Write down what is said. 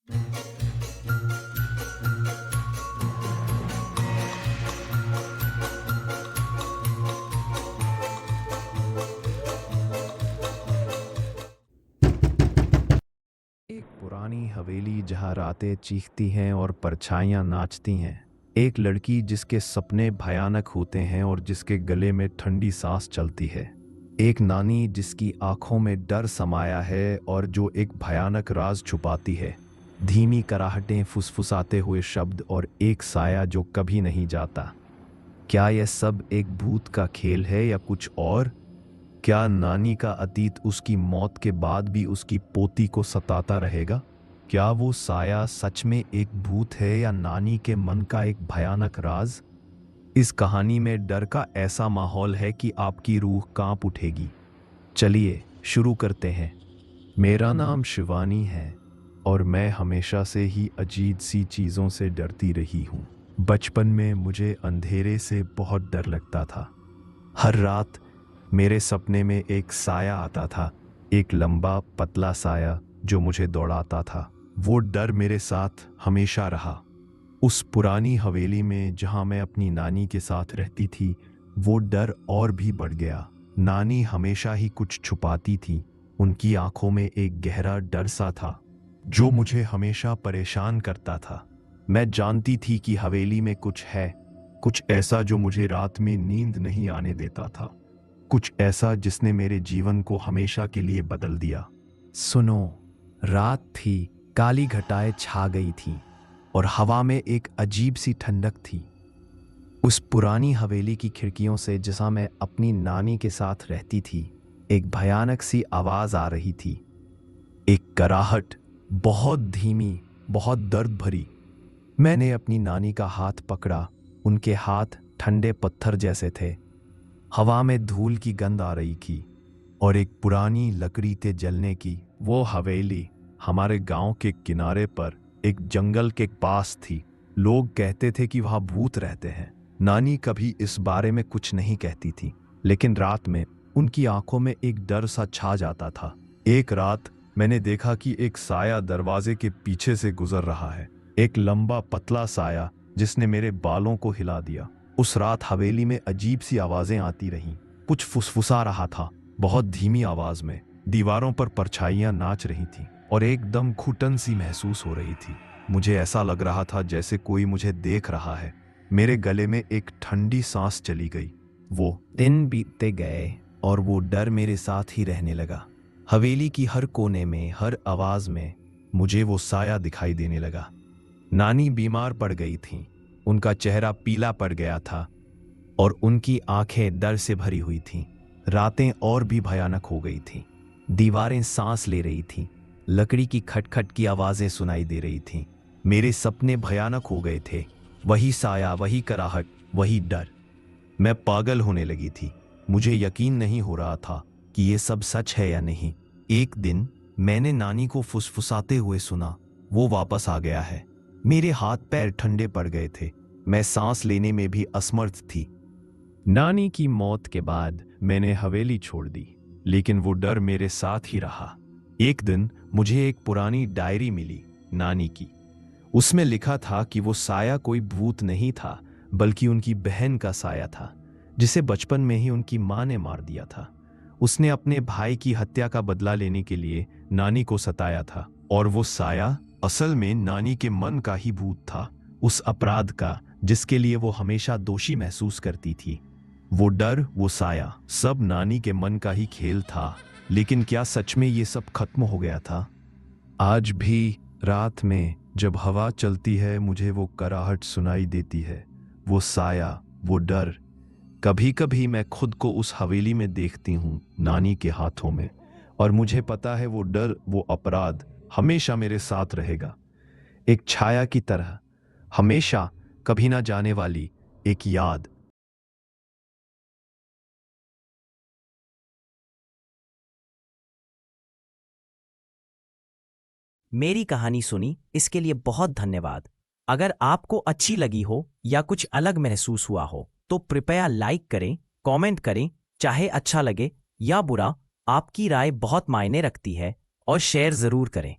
एक पुरानी हवेली जहाँ रातें चीखती हैं और परछाइयाँ नाचती हैं। एक लड़की जिसके सपने भयानक होते हैं और जिसके गले में ठंडी सांस चलती है। एक नानी जिसकी आंखों में डर समाया है और जो एक भयानक राज छुपाती है। धीमी कराहटें, फुसफुसाते हुए शब्द और एक साया जो कभी नहीं जाता। क्या यह सब एक भूत का खेल है या कुछ और? क्या नानी का अतीत उसकी मौत के बाद भी उसकी पोती को सताता रहेगा? क्या वो साया सच में एक भूत है या नानी के मन का एक भयानक राज? इस कहानी में डर का ऐसा माहौल है कि आपकी रूह कांप उठेगी। चलिए शुरू करते हैं। मेरा नाम शिवानी है और मैं हमेशा से ही अजीब सी चीज़ों से डरती रही हूँ। बचपन में मुझे अंधेरे से बहुत डर लगता था। हर रात मेरे सपने में एक साया आता था, एक लंबा पतला साया जो मुझे दौड़ाता था। वो डर मेरे साथ हमेशा रहा। उस पुरानी हवेली में जहाँ मैं अपनी नानी के साथ रहती थी, वो डर और भी बढ़ गया। नानी हमेशा ही कुछ छुपाती थी। उनकी आंखों में एक गहरा डर सा था जो मुझे हमेशा परेशान करता था। मैं जानती थी कि हवेली में कुछ है, कुछ ऐसा जो मुझे रात में नींद नहीं आने देता था, कुछ ऐसा जिसने मेरे जीवन को हमेशा के लिए बदल दिया। सुनो, रात थी, काली घटाएं छा गई थीं और हवा में एक अजीब सी ठंडक थी। उस पुरानी हवेली की खिड़कियों से, जहाँ मैं अपनी नानी के साथ रहती थी, एक भयानक सी आवाज आ रही थी। एक कराहट, बहुत धीमी, बहुत दर्द भरी। मैंने अपनी नानी का हाथ पकड़ा। उनके हाथ ठंडे पत्थर जैसे थे। हवा में धूल की गंध आ रही थी और एक पुरानी लकड़ी के जलने की। वो हवेली हमारे गांव के किनारे पर एक जंगल के पास थी। लोग कहते थे कि वहां भूत रहते हैं। नानी कभी इस बारे में कुछ नहीं कहती थी, लेकिन रात में उनकी आंखों में एक डर सा छा जाता था। एक रात मैंने देखा कि एक साया दरवाजे के पीछे से गुजर रहा है, एक लंबा पतला साया जिसने मेरे बालों को हिला दिया। उस रात हवेली में अजीब सी आवाजें आती रहीं। कुछ फुसफुसा रहा था, बहुत धीमी आवाज में। दीवारों पर परछाइयां नाच रही थीं और एकदम घुटन सी महसूस हो रही थी। मुझे ऐसा लग रहा था जैसे कोई मुझे देख रहा है। मेरे गले में एक ठंडी सांस चली गई। वो दिन बीतते गए और वो डर मेरे साथ ही रहने लगा। हवेली की हर कोने में, हर आवाज में मुझे वो साया दिखाई देने लगा। नानी बीमार पड़ गई थीं। उनका चेहरा पीला पड़ गया था और उनकी आंखें डर से भरी हुई थीं। रातें और भी भयानक हो गई थीं। दीवारें सांस ले रही थीं। लकड़ी की खटखट की आवाजें सुनाई दे रही थीं। मेरे सपने भयानक हो गए थे। वही साया, वही कराहट, वही डर। मैं पागल होने लगी थी। मुझे यकीन नहीं हो रहा था कि ये सब सच है या नहीं। एक दिन मैंने नानी को फुसफुसाते हुए सुना, वो वापस आ गया है। मेरे हाथ पैर ठंडे पड़ गए थे। मैं सांस लेने में भी असमर्थ थी। नानी की मौत के बाद मैंने हवेली छोड़ दी, लेकिन वो डर मेरे साथ ही रहा। एक दिन मुझे एक पुरानी डायरी मिली नानी की। उसमें लिखा था कि वो साया कोई भूत नहीं था, बल्कि उनकी बहन का साया था, जिसे बचपन में ही उनकी मां ने मार दिया था। उसने अपने भाई की हत्या का बदला लेने के लिए नानी को सताया था, और वो साया असल में नानी के मन का ही भूत था, उस अपराध का जिसके लिए वो हमेशा दोषी महसूस करती थी। वो डर, वो साया, सब नानी के मन का ही खेल था। लेकिन क्या सच में ये सब खत्म हो गया था? आज भी रात में जब हवा चलती है, मुझे वो कराहट सुनाई देती है, वो साया, वो डर। कभी कभी मैं खुद को उस हवेली में देखती हूँ, नानी के हाथों में, और मुझे पता है वो डर, वो अपराध हमेशा मेरे साथ रहेगा, एक छाया की तरह, हमेशा, कभी ना जाने वाली एक याद। मेरी कहानी सुनी इसके लिए बहुत धन्यवाद। अगर आपको अच्छी लगी हो या कुछ अलग महसूस हुआ हो तो कृपया लाइक करें, कमेंट करें, चाहे अच्छा लगे या बुरा, आपकी राय बहुत मायने रखती है, और शेयर जरूर करें।